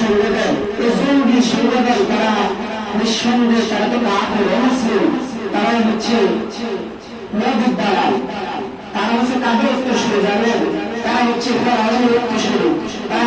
সংগঠন, এই জঙ্গি সংগঠন, তারা নিঃসন্দেহে তারা তো কাফের মুসলিম, তারা হচ্ছে নদীর দালাল, তারা হচ্ছে কাদের উত্তরসূরি জানেন, তারা হচ্ছে ফেরাউনের উত্তরসূরি, তারা